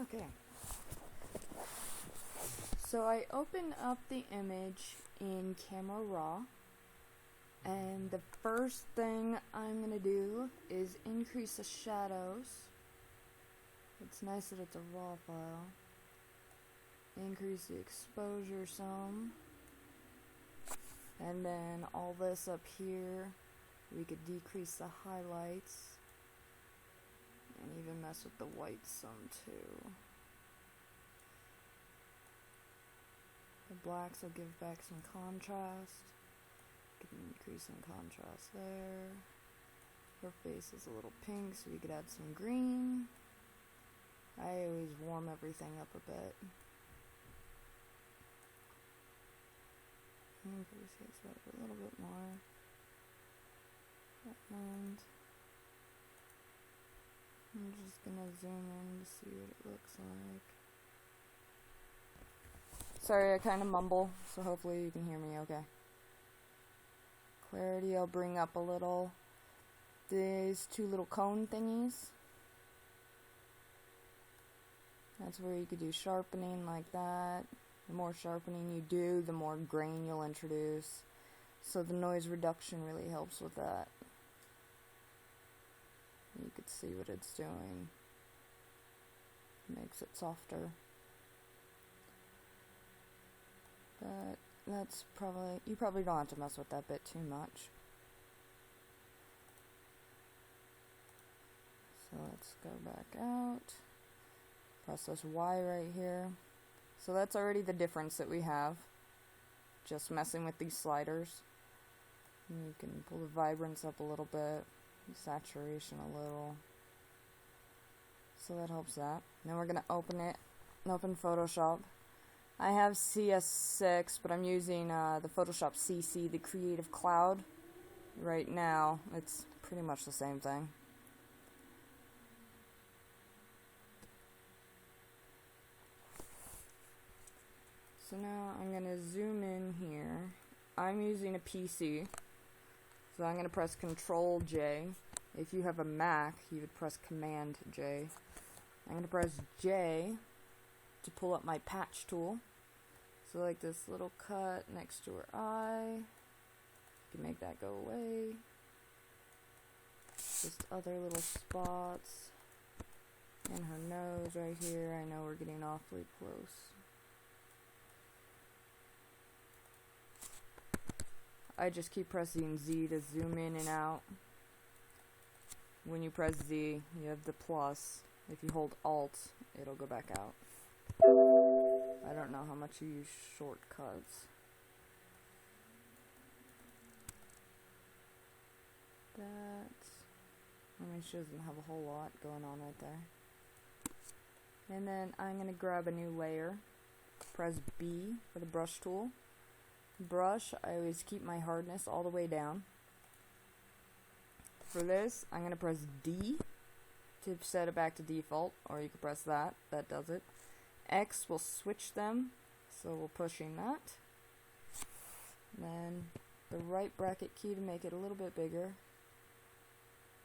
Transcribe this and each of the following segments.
Okay. So I open up the image in Camera Raw, and the first thing I'm going to do is increase the shadows. It's nice that it's a raw file. Increase the exposure some. And then all this up here, we could decrease the highlights. And even mess with the whites some too. The blacks will give back some contrast. Get an increase in contrast there. Her face is a little pink, so we could add some green. I always warm everything up a bit. Increase the exposure a little bit more. And I'm just gonna zoom in to see what it looks like. Sorry, I kind of mumble, so hopefully you can hear me okay. Clarity, I'll bring up a little. These two little cone thingies. That's where you could do sharpening like that. The more sharpening you do, the more grain you'll introduce. So the noise reduction really helps with that. You could see what it's doing. Makes it softer. But that's probably, you probably don't have to mess with that bit too much. So let's go back out. Press this Y right here. So that's already the difference that we have. Just messing with these sliders. And you can pull the vibrance up a little bit. Saturation a little. So that helps that. Then we're going to open it. Open Photoshop. I have CS6, but I'm using the Photoshop CC, the Creative Cloud. Right now, it's pretty much the same thing. So now I'm going to zoom in here. I'm using a PC, so I'm going to press Control J. If you have a Mac, you would press Command J. I'm going to press J to pull up my patch tool. So like this little cut next to her eye. You can make that go away. Just other little spots. And her nose right here. I know we're getting awfully close. I just keep pressing Z to zoom in and out. When you press Z, you have the plus. If you hold Alt, it'll go back out. I don't know how much you use shortcuts. She doesn't have a whole lot going on right there. And then I'm going to grab a new layer. Press B for the brush tool. Brush, I always keep my hardness all the way down. For this, I'm going to press D to set it back to default, or you can press that. That does it. X will switch them, so we're pushing that. Then the right bracket key to make it a little bit bigger.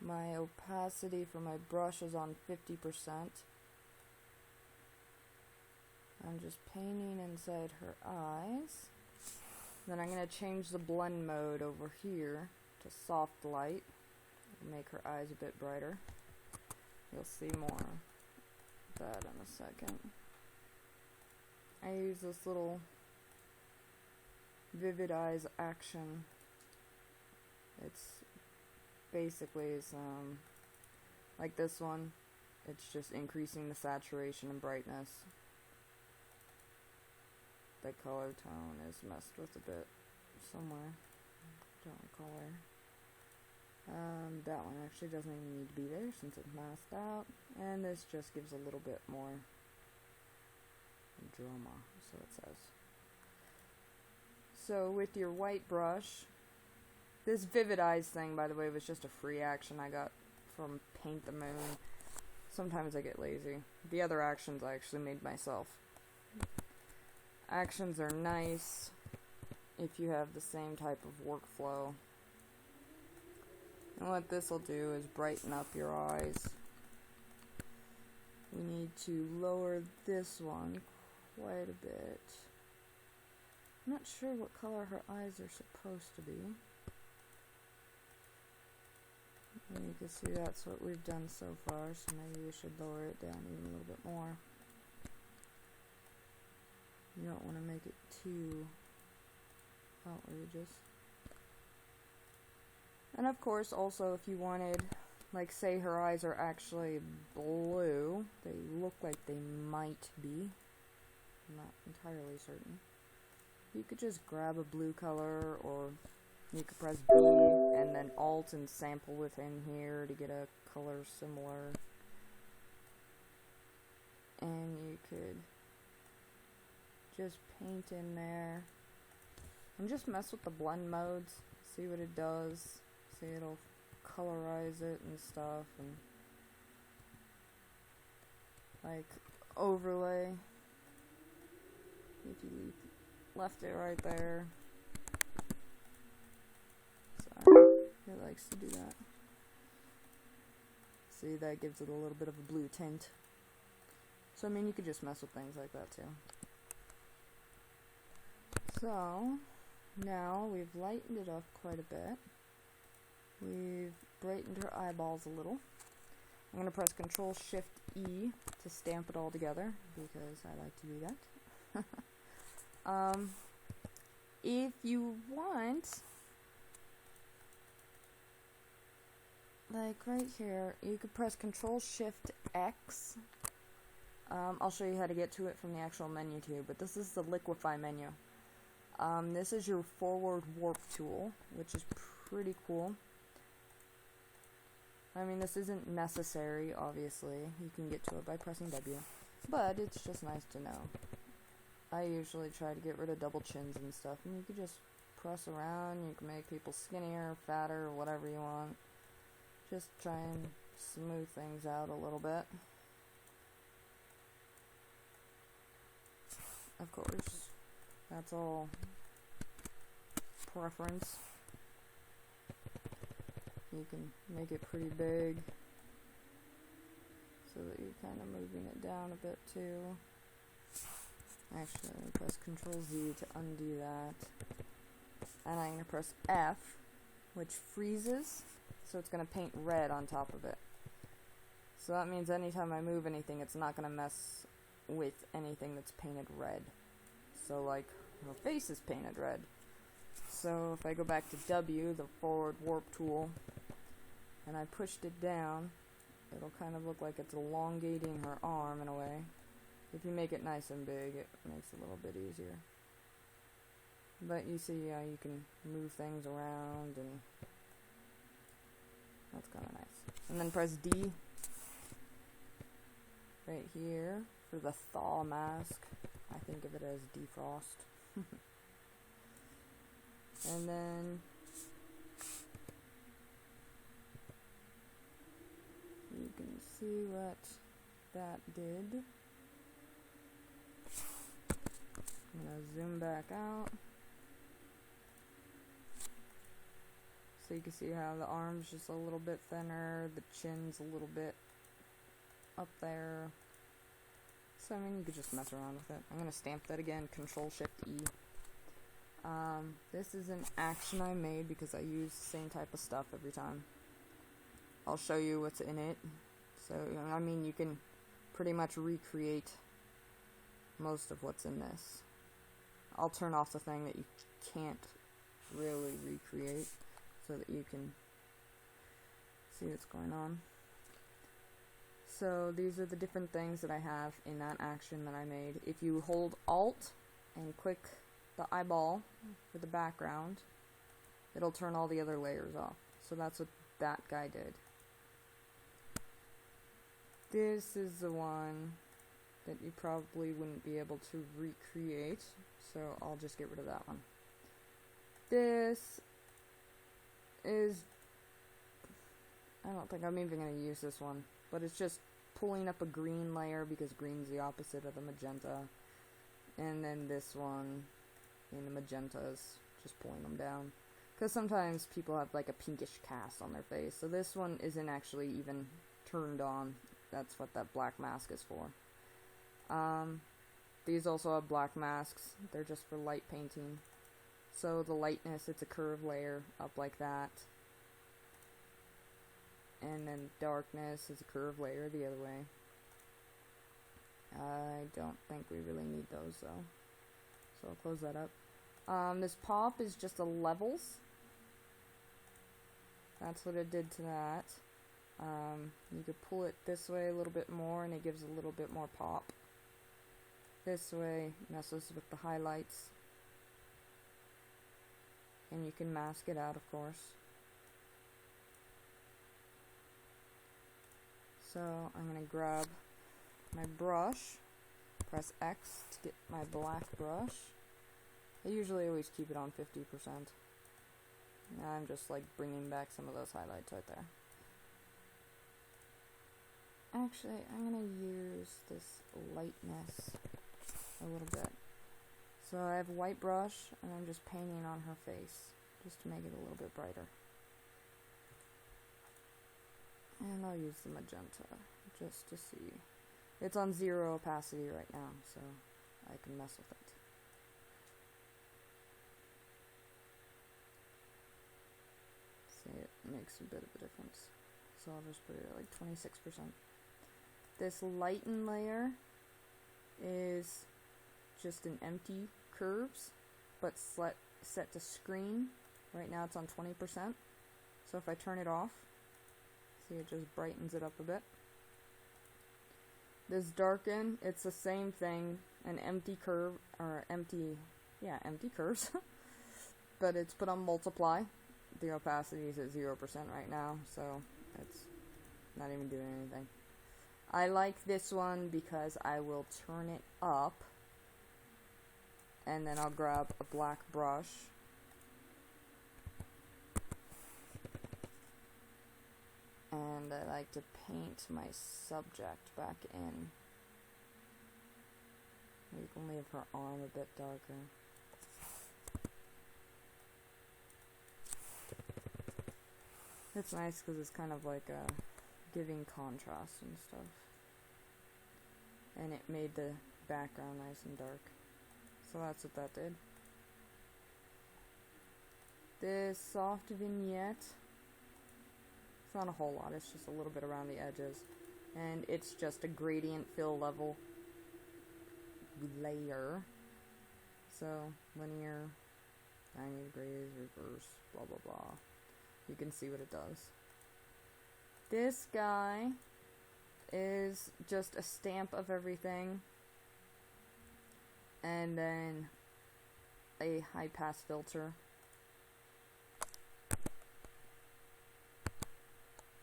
My opacity for my brush is on 50%. I'm just painting inside her eyes. Then I'm going to change the blend mode over here to soft light. Make her eyes a bit brighter. You'll see more of that in a second. I use this little Vivid Eyes action. It's basically like this one. It's just increasing the saturation and brightness. The color tone is messed with a bit somewhere. Don't recall where. That one actually doesn't even need to be there since it's masked out. And this just gives a little bit more drama, so it says. So with your white brush, this Vivid Eyes thing, by the way, was just a free action I got from Paint the Moon. Sometimes I get lazy. The other actions I actually made myself. Actions are nice if you have the same type of workflow. And what this will do is brighten up your eyes. we need to lower this one quite a bit. I'm not sure what color her eyes are supposed to be. And you can see that's what we've done so far, so maybe we should lower it down even a little bit more. You don't want to make it too outrageous. And of course, also, if you wanted, like, say her eyes are actually blue, they look like they might be, I'm not entirely certain. You could just grab a blue color, or you could press B and then Alt and sample within here to get a color similar. And you could just paint in there and just mess with the blend modes, see what it does. See, it'll colorize it and stuff, and like overlay. If you left it right there. Sorry, it likes to do that. See, that gives it a little bit of a blue tint. So I mean, you could just mess with things like that too. So now we've lightened it up quite a bit. We've brightened her eyeballs a little. I'm going to press Control-Shift-E to stamp it all together, because I like to do that. If you want, like right here, you could press Control-Shift-X. I'll show you how to get to it from the actual menu too, but this is the liquify menu. This is your forward warp tool, which is pretty cool. I mean, this isn't necessary, obviously. You can get to it by pressing W. But it's just nice to know. I usually try to get rid of double chins and stuff. And you can just press around. You can make people skinnier, fatter, whatever you want. Just try and smooth things out a little bit. Of course, that's all preference. You can make it pretty big so that you're kind of moving it down a bit too. Actually, I'm going to press Control-Z to undo that. And I'm going to press F, which freezes, so it's going to paint red on top of it. So that means anytime I move anything, it's not going to mess with anything that's painted red. So like, her face is painted red. So if I go back to W, the forward warp tool, and I pushed it down, it'll kind of look like it's elongating her arm in a way. If you make it nice and big, it makes it a little bit easier. But you see, you can move things around, and that's kind of nice. And then press D right here for the thaw mask. I think of it as defrost. And then you can see what that did. I'm going to zoom back out. So you can see how the arm's just a little bit thinner, the chin's a little bit up there. So I mean, you could just mess around with it. I'm going to stamp that again, Control-Shift-E. This is an action I made because I use the same type of stuff every time. I'll show you what's in it. So, I mean, you can pretty much recreate most of what's in this. I'll turn off the thing that you can't really recreate so that you can see what's going on. So these are the different things that I have in that action that I made. If you hold Alt and click the eyeball for the background, it'll turn all the other layers off. So that's what that guy did. This is the one that you probably wouldn't be able to recreate, so I'll just get rid of that one. This is, I don't think I'm even going to use this one, but it's just pulling up a green layer because green's the opposite of the magenta. And then this one in the magenta is just pulling them down. Because sometimes people have like a pinkish cast on their face. So this one isn't actually even turned on. that's what that black mask is for. These also have black masks. They're just for light painting. So the lightness, it's a curved layer up like that. And then darkness is a curved layer the other way. I don't think we really need those though. So I'll close that up. This pop is just a levels. That's what it did to that. You could pull it this way a little bit more and it gives a little bit more pop. This way messes with the highlights. And you can mask it out, of course. So I'm going to grab my brush, press X to get my black brush. I usually always keep it on 50%. Now I'm just like bringing back some of those highlights right there. Actually, I'm going to use this lightness a little bit. So I have a white brush and I'm just painting on her face just to make it a little bit brighter. And I'll use the magenta just to see. It's on 0 opacity right now, so I can mess with it. See, it makes a bit of a difference. So I'll just put it at like 26%. This lighten layer is just an empty curves, but set to screen. Right now it's on 20%. So if I turn it off, see, it just brightens it up a bit. This darken, it's the same thing, an empty curve, or empty curves, but it's put on multiply. The opacity is at 0% right now, so it's not even doing anything. I like this one because I will turn it up, and then I'll grab a black brush. And I like to paint my subject back in. You can leave her arm a bit darker. It's nice because it's kind of like giving contrast and stuff. And it made the background nice and dark. So that's what that did. This soft vignette, it's not a whole lot, it's just a little bit around the edges. And it's just a gradient fill level layer. So, linear, 90 degrees, reverse, blah blah blah. You can see what it does. This guy is just a stamp of everything. And then a high pass filter.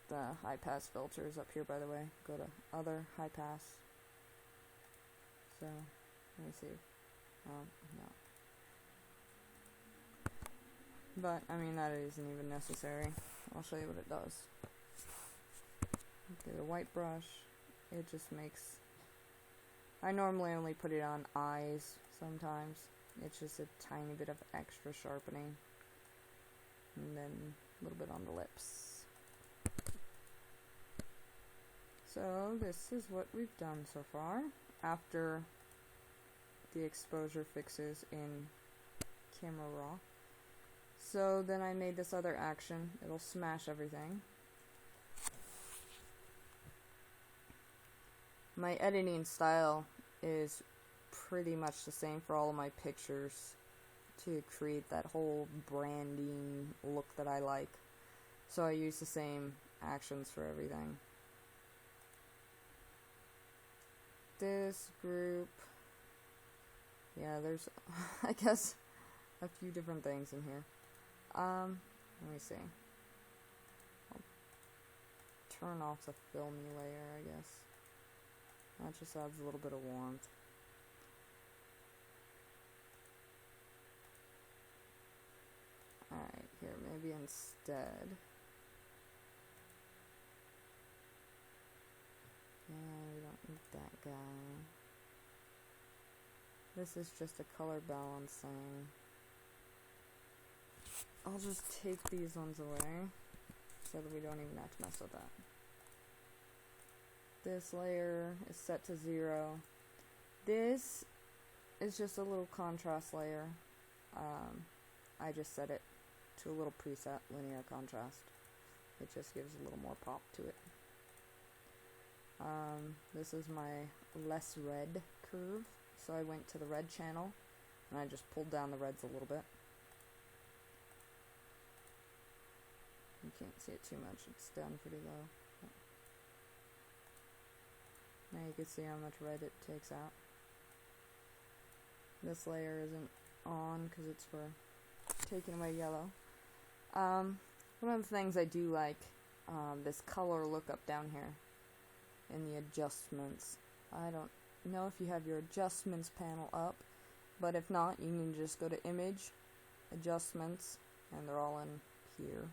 The high pass filter is up here, by the way. Go to other high pass. So, let me see. No. But, I mean, that isn't even necessary. I'll show you what it does. Okay, the white brush, it just makes... I normally only put it on eyes sometimes. It's just a tiny bit of extra sharpening. And then a little bit on the lips. So this is what we've done so far after the exposure fixes in Camera Raw. So then I made this other action. It'll smash everything. My editing style is pretty much the same for all of my pictures to create that whole branding look that I like. So I use the same actions for everything. This group, yeah, there's, I guess, a few different things in here. Let me see. I'll turn off the filmy layer, I guess. That just adds a little bit of warmth. Alright, here, maybe instead. Yeah, we don't need that guy. This is just a color balancing. I'll just take these ones away so that we don't even have to mess with that. This layer is set to 0. This is just a little contrast layer. I just set it to a little preset linear contrast. It just gives a little more pop to it. This is my less red curve, so I went to the red channel and I just pulled down the reds a little bit. You can't see it too much, it's down pretty low. Now you can see how much red it takes out. This layer isn't on because it's for taking away yellow. One of the things I do like, this color lookup down here in the adjustments. I don't know if you have your adjustments panel up, but if not, you can just go to image, adjustments, and they're all in here.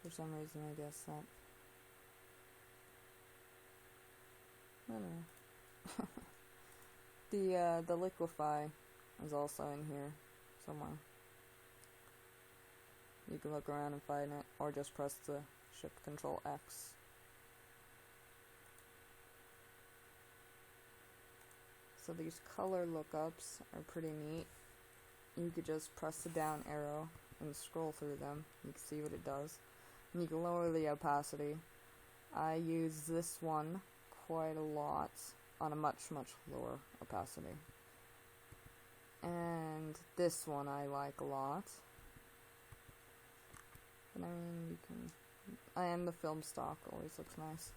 For some reason, I guess that. I don't know. The liquefy is also in here somewhere. You can look around and find it, or just press the Shift Control X. So these color lookups are pretty neat. You could just press the down arrow and scroll through them. You can see what it does. And you can lower the opacity. I use this one quite a lot on a much lower opacity. And this one I like a lot. And I mean, you can, and the film stock always looks nice.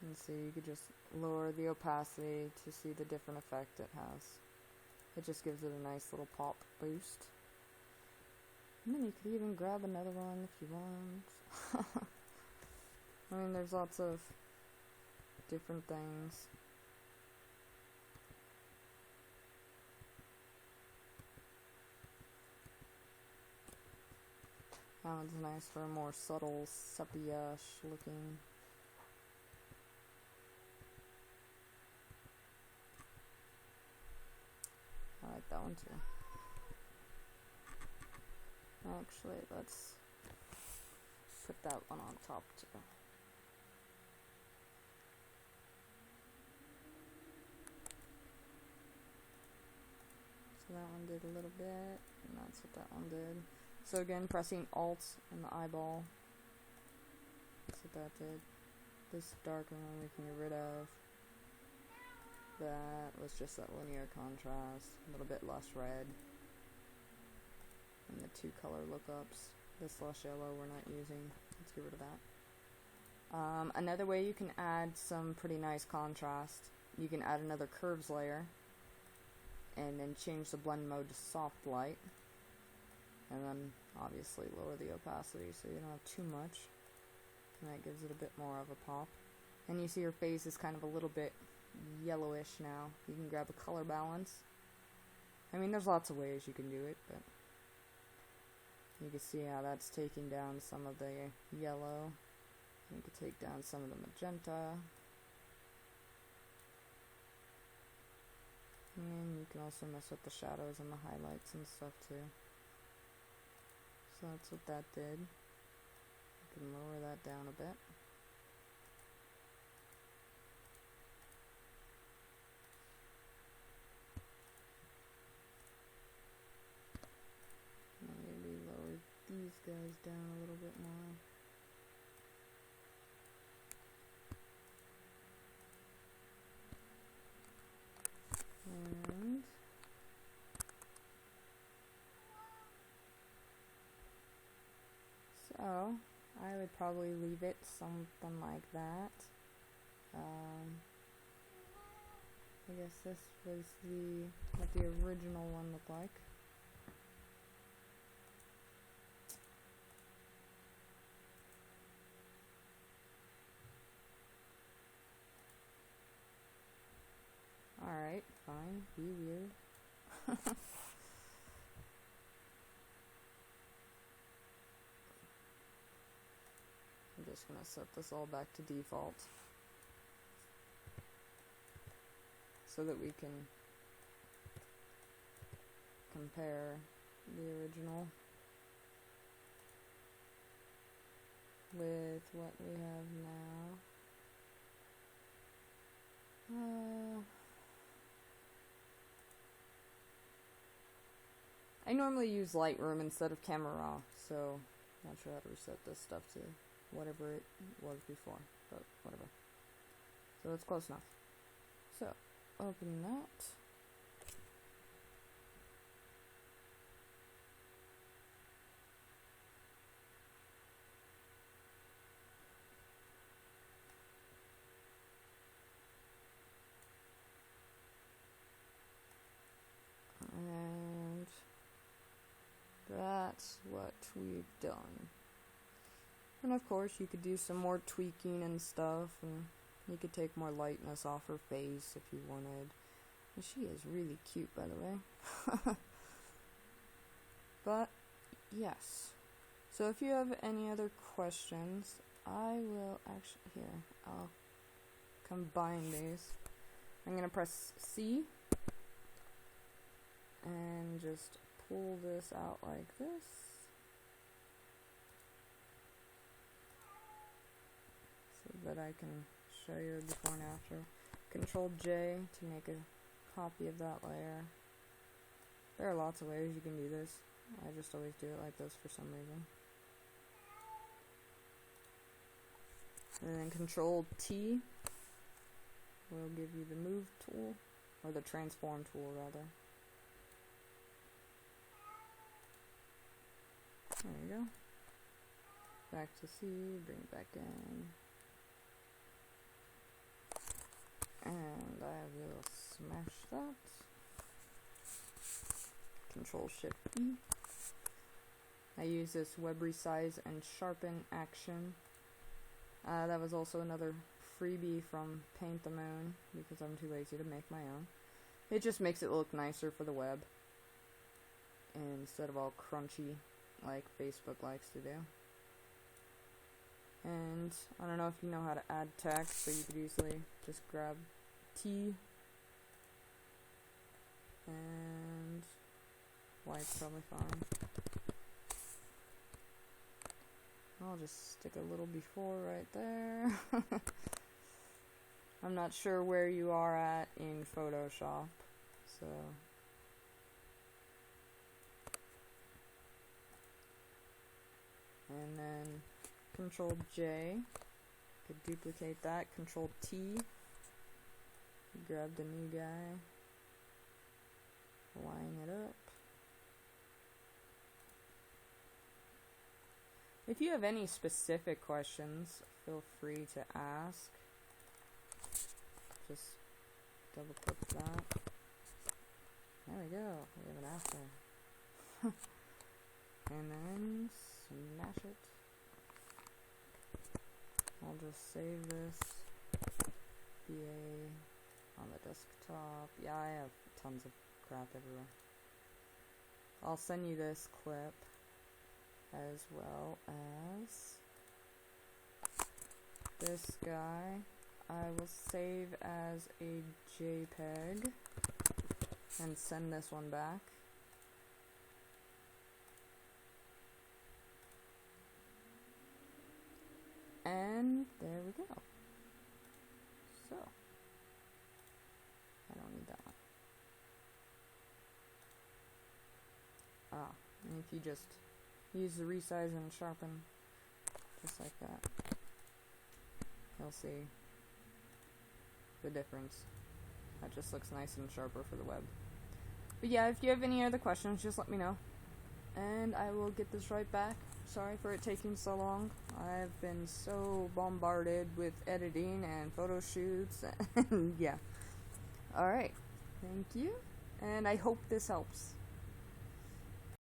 And see, you could just lower the opacity to see the different effect it has. It just gives it a nice little pop boost. And then you could even grab another one if you want. I mean, there's lots of different things. That one's nice for a more subtle sepia-ish looking. I like that one too. Actually, let's put that one on top too. So that one did a little bit, and that's what that one did. So again, pressing Alt and the eyeball, that's what that did. This darker one we can get rid of. That was just that linear contrast, a little bit less red. And the two color lookups. This less yellow we're not using. Let's get rid of that. Another way you can add some pretty nice contrast, you can add another curves layer and then change the blend mode to soft light. And then obviously lower the opacity so you don't have too much. And that gives it a bit more of a pop. And you see her face is kind of a little bit yellowish now. You can grab a color balance. I mean, there's lots of ways you can do it, but you can see how that's taking down some of the yellow. You can take down some of the magenta. And you can also mess with the shadows and the highlights and stuff too. So that's what that did. You can lower that down a bit. Maybe lower these guys down a little bit more. And so I would probably leave it something like that. I guess this was what the original one looked like. Alright, fine, be weird. I'm just gonna set this all back to default so that we can compare the original. with what we have now. I normally use Lightroom instead of Camera Raw, so not sure how to reset this stuff to whatever it was before, but whatever. So it's close enough. So, open that. And that's what we've done. And of course you could do some more tweaking and stuff, and you could take more lightness off her face if you wanted. And she is really cute, by the way. But yes. So if you have any other questions, I will actually, here, I'll combine these. I'm going to press C and just pull this out like this. So that I can show you the before and after. Control J to make a copy of that layer. There are lots of ways you can do this. I just always do it like this for some reason. And then Control T will give you the move tool, or the transform tool rather. There you go. Back to C, bring it back in. And I will smash that. Control Shift E. I use this Webb resize and sharpen action. That was also another freebie from Paint the Moon, because I'm too lazy to make my own. It just makes it look nicer for the web, instead of all crunchy like Facebook likes to do. And I don't know if you know how to add text, but you could easily just grab T and white's probably fine. I'll just stick a little before right there. I'm not sure where you are at in Photoshop, so and then Control J, could duplicate that. Control T, grab the new guy, line it up. If you have any specific questions, feel free to ask. Just double click that. There we go. We have an after. And then smash it. I'll just save this. BA on the desktop. Yeah, I have tons of crap everywhere. I'll send you this clip, as well as this guy. I will save as a JPEG and send this one back. And there we go. So, I don't need that one. And if you just use the resize and sharpen, just like that, you'll see the difference. That just looks nice and sharper for the web. But yeah, if you have any other questions, just let me know, and I will get this right back. Sorry for it taking so long. I've been so bombarded with editing and photo shoots, and yeah. Alright, thank you, and I hope this helps.